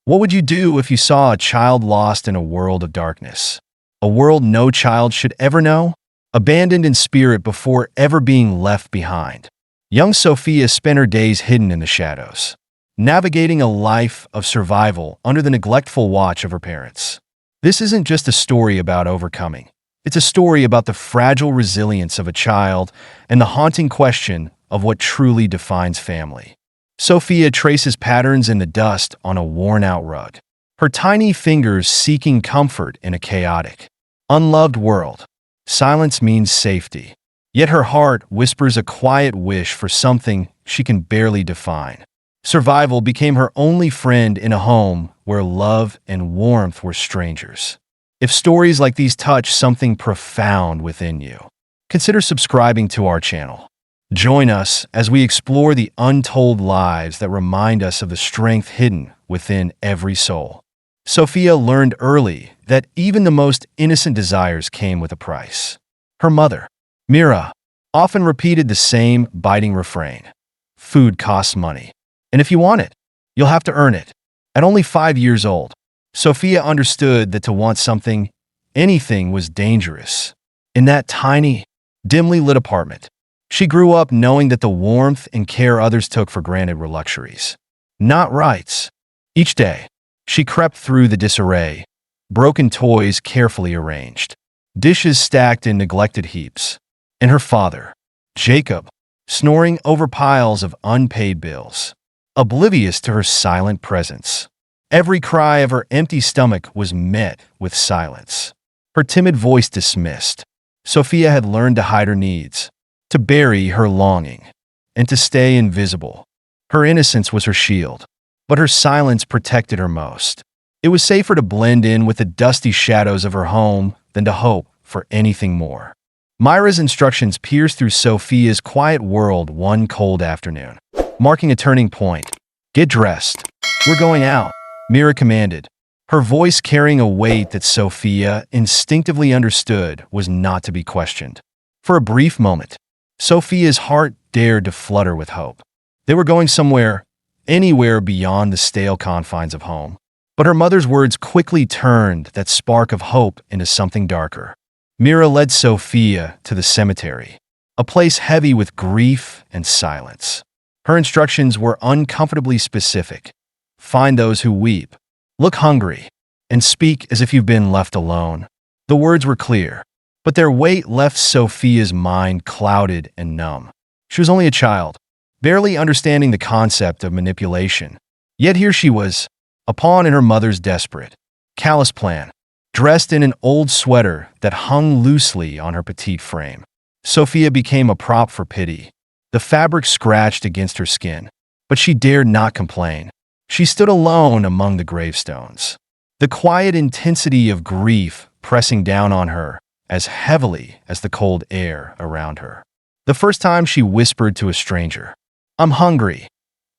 What would you do if you saw a child lost in a world of darkness? A world no child should ever know? Abandoned in spirit before ever being left behind. Young Sophia spent her days hidden in the shadows, navigating a life of survival under the neglectful watch of her parents. This isn't just a story about overcoming. It's a story about the fragile resilience of a child and the haunting question of what truly defines family. Sophia traces patterns in the dust on a worn-out rug, her tiny fingers seeking comfort in a chaotic, unloved world. Silence means safety, yet her heart whispers a quiet wish for something she can barely define. Survival became her only friend in a home where love and warmth were strangers. If stories like these touch something profound within you, consider subscribing to our channel. Join us as we explore the untold lives that remind us of the strength hidden within every soul. Sophia learned early that even the most innocent desires came with a price. Her mother, Mira, often repeated the same biting refrain: "Food costs money, and if you want it, you'll have to earn it." At only 5 years old, Sophia understood that to want something, anything, was dangerous. In that tiny, dimly lit apartment, she grew up knowing that the warmth and care others took for granted were luxuries, not rights. Each day, she crept through the disarray, broken toys carefully arranged, dishes stacked in neglected heaps, and her father, Jacob, snoring over piles of unpaid bills, oblivious to her silent presence. Every cry of her empty stomach was met with silence, her timid voice dismissed. Sophia had learned to hide her needs, to bury her longing, and to stay invisible. Her innocence was her shield, but her silence protected her most. It was safer to blend in with the dusty shadows of her home than to hope for anything more. Myra's instructions pierced through Sophia's quiet world one cold afternoon, marking a turning point. "Get dressed. We're going out," Myra commanded, her voice carrying a weight that Sophia instinctively understood was not to be questioned. For a brief moment, Sophia's heart dared to flutter with hope. They were going somewhere, anywhere beyond the stale confines of home. But her mother's words quickly turned that spark of hope into something darker. Mira led Sophia to the cemetery, a place heavy with grief and silence. Her instructions were uncomfortably specific. "Find those who weep, look hungry, and speak as if you've been left alone." The words were clear, but their weight left Sophia's mind clouded and numb. She was only a child, barely understanding the concept of manipulation. Yet here she was, a pawn in her mother's desperate, callous plan, dressed in an old sweater that hung loosely on her petite frame. Sophia became a prop for pity. The fabric scratched against her skin, but she dared not complain. She stood alone among the gravestones, the quiet intensity of grief pressing down on her as heavily as the cold air around her. The first time she whispered to a stranger, "I'm hungry,"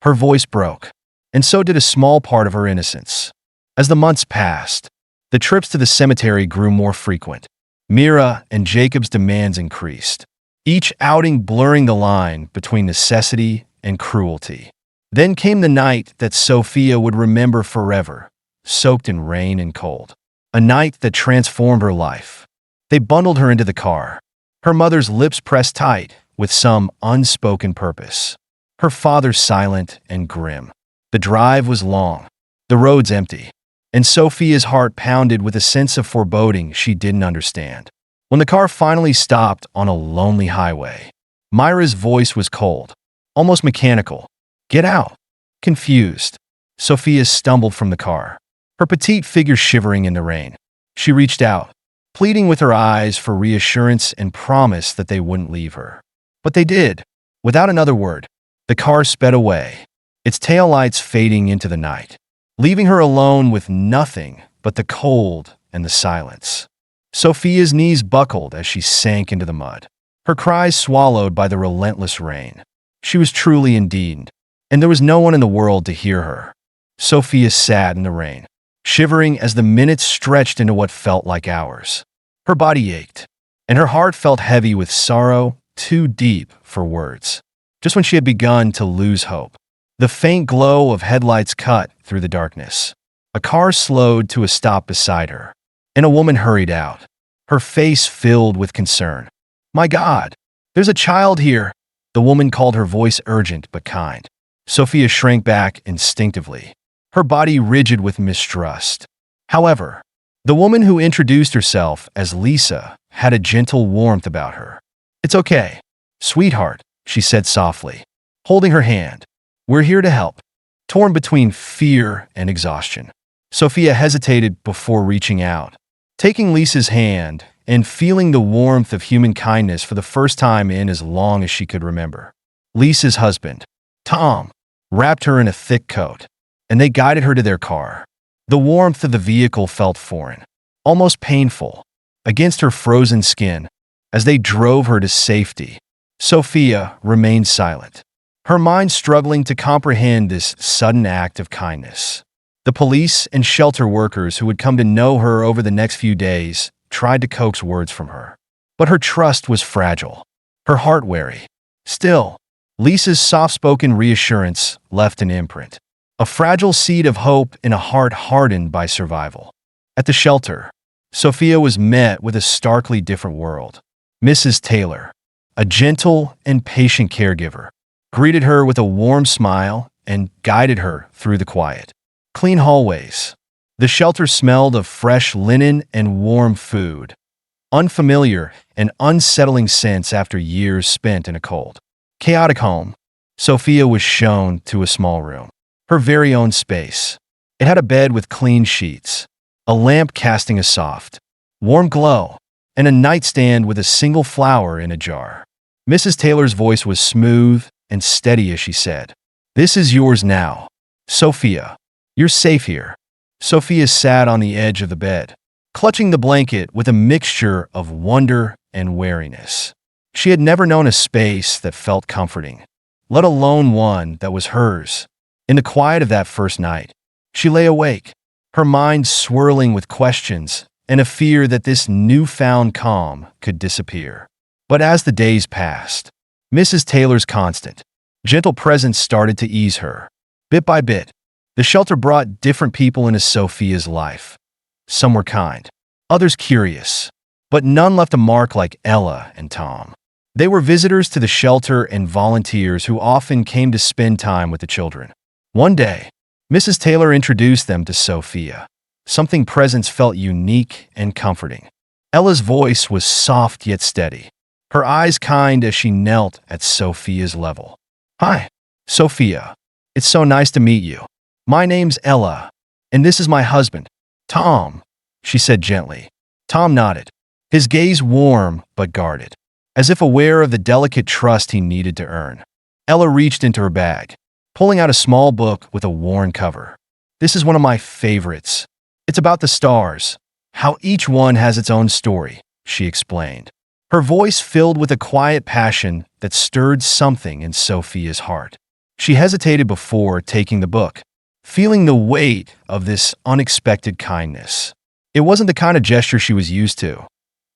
her voice broke, and so did a small part of her innocence. As the months passed, the trips to the cemetery grew more frequent. Mira and Jacob's demands increased, each outing blurring the line between necessity and cruelty. Then came the night that Sophia would remember forever, soaked in rain and cold. A night that transformed her life. They bundled her into the car, her mother's lips pressed tight with some unspoken purpose, her father silent and grim. The drive was long, the roads empty, and Sophia's heart pounded with a sense of foreboding she didn't understand. When the car finally stopped on a lonely highway, Myra's voice was cold, almost mechanical. "Get out." Confused, Sophia stumbled from the car, her petite figure shivering in the rain. She reached out, pleading with her eyes for reassurance and promise that they wouldn't leave her. But they did. Without another word, the car sped away, its taillights fading into the night, leaving her alone with nothing but the cold and the silence. Sophia's knees buckled as she sank into the mud, her cries swallowed by the relentless rain. She was truly indeed, and there was no one in the world to hear her. Sophia sat in the rain, shivering as the minutes stretched into what felt like hours. Her body ached, and her heart felt heavy with sorrow too deep for words. Just when she had begun to lose hope, the faint glow of headlights cut through the darkness. A car slowed to a stop beside her, and a woman hurried out, her face filled with concern. "My God, there's a child here!" The woman called, her voice urgent but kind. Sophia shrank back instinctively, her body rigid with mistrust. However, the woman who introduced herself as Lisa had a gentle warmth about her. "It's okay, sweetheart," she said softly, holding her hand. "We're here to help." Torn between fear and exhaustion, Sophia hesitated before reaching out, taking Lisa's hand and feeling the warmth of human kindness for the first time in as long as she could remember. Lisa's husband, Tom, wrapped her in a thick coat, and they guided her to their car. The warmth of the vehicle felt foreign, almost painful, against her frozen skin. As they drove her to safety, Sophia remained silent, her mind struggling to comprehend this sudden act of kindness. The police and shelter workers who would come to know her over the next few days tried to coax words from her, but her trust was fragile, her heart wary. Still, Lisa's soft-spoken reassurance left an imprint, a fragile seed of hope in a heart hardened by survival. At the shelter, Sophia was met with a starkly different world. Mrs. Taylor, a gentle and patient caregiver, greeted her with a warm smile and guided her through the quiet, clean hallways. The shelter smelled of fresh linen and warm food, unfamiliar and unsettling scents after years spent in a cold, chaotic home. Sophia was shown to a small room, her very own space. It had a bed with clean sheets, a lamp casting a soft, warm glow, and a nightstand with a single flower in a jar. Mrs. Taylor's voice was smooth and steady as she said, "This is yours now, Sophia. You're safe here." Sophia sat on the edge of the bed, clutching the blanket with a mixture of wonder and wariness. She had never known a space that felt comforting, let alone one that was hers. In the quiet of that first night, she lay awake, her mind swirling with questions and a fear that this newfound calm could disappear. But as the days passed, Mrs. Taylor's constant, gentle presence started to ease her. Bit by bit, the shelter brought different people into Sophia's life. Some were kind, others curious, but none left a mark like Ella and Tom. They were visitors to the shelter and volunteers who often came to spend time with the children. One day, Mrs. Taylor introduced them to Sophia. Something presence felt unique and comforting. Ella's voice was soft yet steady, her eyes kind as she knelt at Sophia's level. "Hi, Sophia. It's so nice to meet you. My name's Ella, and this is my husband, Tom," she said gently. Tom nodded, his gaze warm but guarded, as if aware of the delicate trust he needed to earn. Ella reached into her bag, pulling out a small book with a worn cover. "This is one of my favorites. It's about the stars, how each one has its own story," she explained, her voice filled with a quiet passion that stirred something in Sophia's heart. She hesitated before taking the book, feeling the weight of this unexpected kindness. It wasn't the kind of gesture she was used to.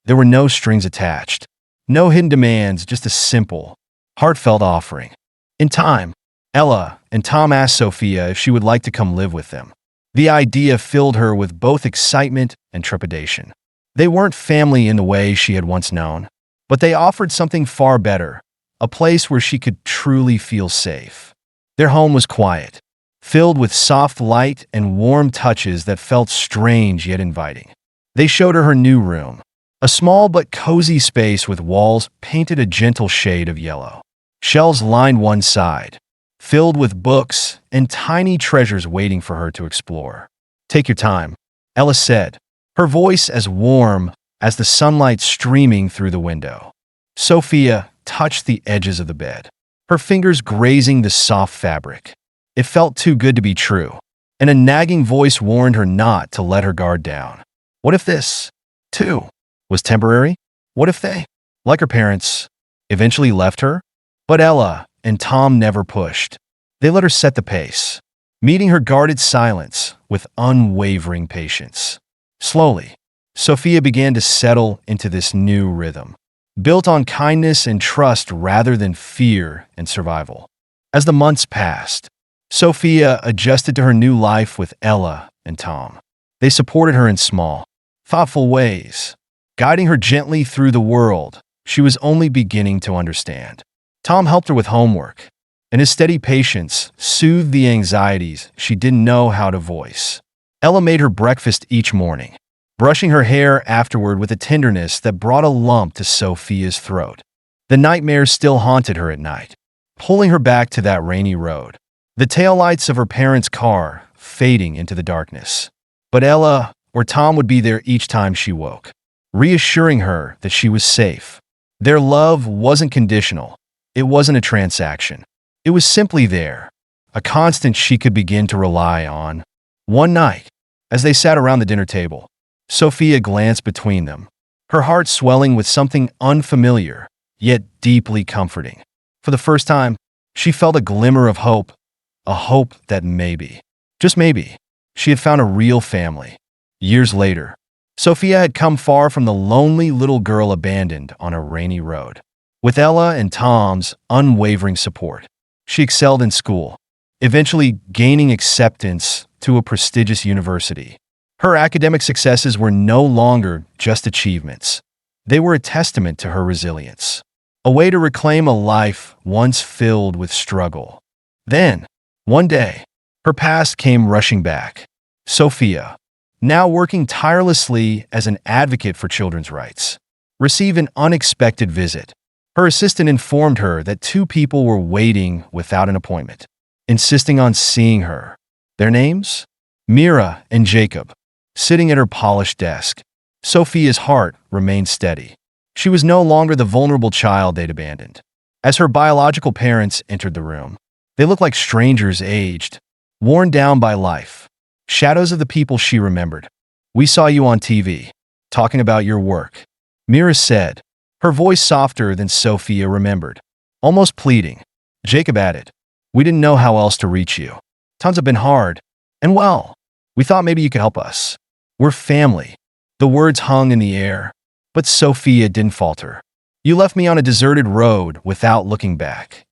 There were no strings attached, no hidden demands, just a simple, heartfelt offering. In time, Ella and Tom asked Sophia if she would like to come live with them. The idea filled her with both excitement and trepidation. They weren't family in the way she had once known, but they offered something far better, a place where she could truly feel safe. Their home was quiet, filled with soft light and warm touches that felt strange yet inviting. They showed her new room, a small but cozy space with walls painted a gentle shade of yellow. Shelves lined one side, filled with books and tiny treasures waiting for her to explore. "Take your time," Ella said, her voice as warm as the sunlight streaming through the window. Sophia touched the edges of the bed, her fingers grazing the soft fabric. It felt too good to be true, and a nagging voice warned her not to let her guard down. What if this, too, was temporary? What if they, like her parents, eventually left her? But Ella and Tom never pushed. They let her set the pace, meeting her guarded silence with unwavering patience. Slowly, Sophia began to settle into this new rhythm, built on kindness and trust rather than fear and survival. As the months passed, Sophia adjusted to her new life with Ella and Tom. They supported her in small, thoughtful ways, guiding her gently through the world she was only beginning to understand. Tom helped her with homework, and his steady patience soothed the anxieties she didn't know how to voice. Ella made her breakfast each morning, brushing her hair afterward with a tenderness that brought a lump to Sophia's throat. The nightmares still haunted her at night, pulling her back to that rainy road, the taillights of her parents' car fading into the darkness. But Ella or Tom would be there each time she woke, reassuring her that she was safe. Their love wasn't conditional. It wasn't a transaction. It was simply there, a constant she could begin to rely on. One night, as they sat around the dinner table, Sophia glanced between them, her heart swelling with something unfamiliar, yet deeply comforting. For the first time, she felt a glimmer of hope, a hope that maybe, just maybe, she had found a real family. Years later, Sophia had come far from the lonely little girl abandoned on a rainy road. With Ella and Tom's unwavering support, she excelled in school, eventually gaining acceptance to a prestigious university. Her academic successes were no longer just achievements. They were a testament to her resilience, a way to reclaim a life once filled with struggle. Then, one day, her past came rushing back. Sophia, now working tirelessly as an advocate for children's rights, received an unexpected visit. Her assistant informed her that two people were waiting without an appointment, insisting on seeing her. Their names? Mira and Jacob. Sitting at her polished desk, Sophia's heart remained steady. She was no longer the vulnerable child they'd abandoned. As her biological parents entered the room, they looked like strangers aged, worn down by life, shadows of the people she remembered. "We saw you on TV, talking about your work," Mira said, her voice softer than Sophia remembered, almost pleading. Jacob added, "We didn't know how else to reach you. Times have been hard, and well, we thought maybe you could help us. We're family." The words hung in the air, but Sophia didn't falter. "You left me on a deserted road without looking back,"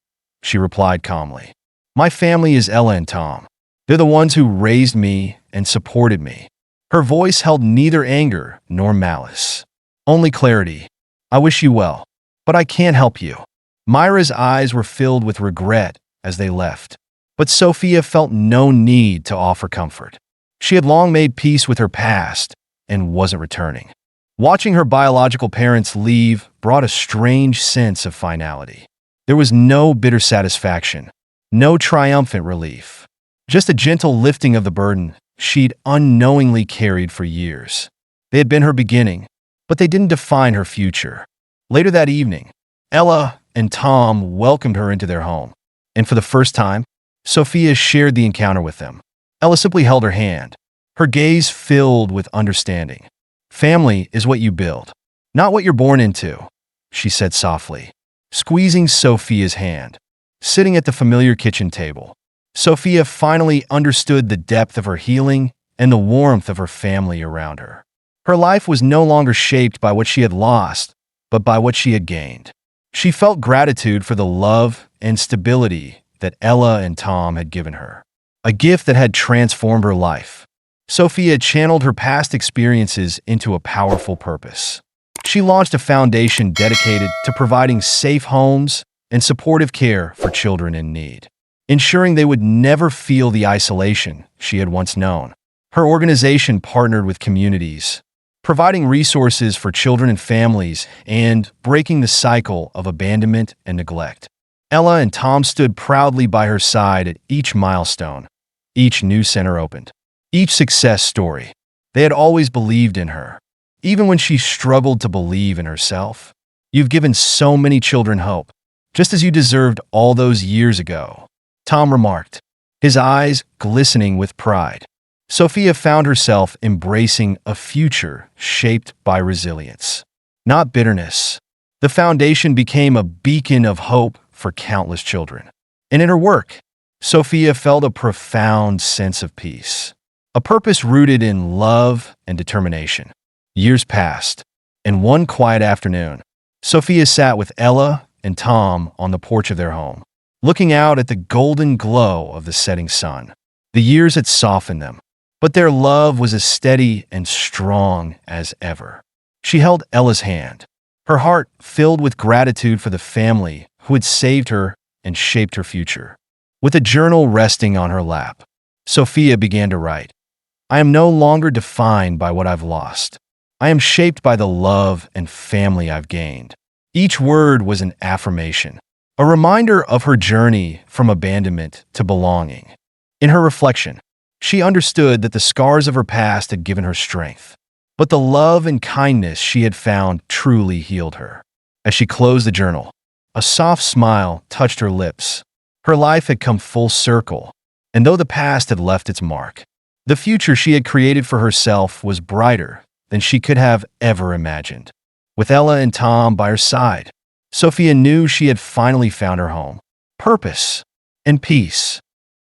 she replied calmly. "My family is Ella and Tom. They're the ones who raised me and supported me." Her voice held neither anger nor malice, only clarity. "I wish you well, but I can't help you." Myra's eyes were filled with regret as they left, but Sophia felt no need to offer comfort. She had long made peace with her past and wasn't returning. Watching her biological parents leave brought a strange sense of finality. There was no bitter satisfaction, no triumphant relief, just a gentle lifting of the burden she'd unknowingly carried for years. They had been her beginning, but they didn't define her future. Later that evening, Ella and Tom welcomed her into their home, and for the first time, Sophia shared the encounter with them. Ella simply held her hand, her gaze filled with understanding. "Family is what you build, not what you're born into," she said softly, squeezing Sophia's hand. Sitting at the familiar kitchen table, Sophia finally understood the depth of her healing and the warmth of her family around her. Her life was no longer shaped by what she had lost, but by what she had gained. She felt gratitude for the love and stability that Ella and Tom had given her, a gift that had transformed her life. Sophia channeled her past experiences into a powerful purpose. She launched a foundation dedicated to providing safe homes and supportive care for children in need, ensuring they would never feel the isolation she had once known. Her organization partnered with communities, providing resources for children and families and breaking the cycle of abandonment and neglect. Ella and Tom stood proudly by her side at each milestone, each new center opened, each success story. They had always believed in her, even when she struggled to believe in herself. "You've given so many children hope, just as you deserved all those years ago," Tom remarked, his eyes glistening with pride. Sophia found herself embracing a future shaped by resilience, not bitterness. The foundation became a beacon of hope for countless children. And in her work, Sophia felt a profound sense of peace, a purpose rooted in love and determination. Years passed, and one quiet afternoon, Sophia sat with Ella and Tom on the porch of their home. looking out at the golden glow of the setting sun. The years had softened them, but their love was as steady and strong as ever. She held Ella's hand, her heart filled with gratitude for the family who had saved her and shaped her future. With a journal resting on her lap, Sophia began to write, "I am no longer defined by what I've lost. I am shaped by the love and family I've gained." Each word was an affirmation, a reminder of her journey from abandonment to belonging. In her reflection, she understood that the scars of her past had given her strength, but the love and kindness she had found truly healed her. As she closed the journal, a soft smile touched her lips. Her life had come full circle, and though the past had left its mark, the future she had created for herself was brighter than she could have ever imagined. With Ella and Tom by her side, Sophia knew she had finally found her home, purpose, and peace.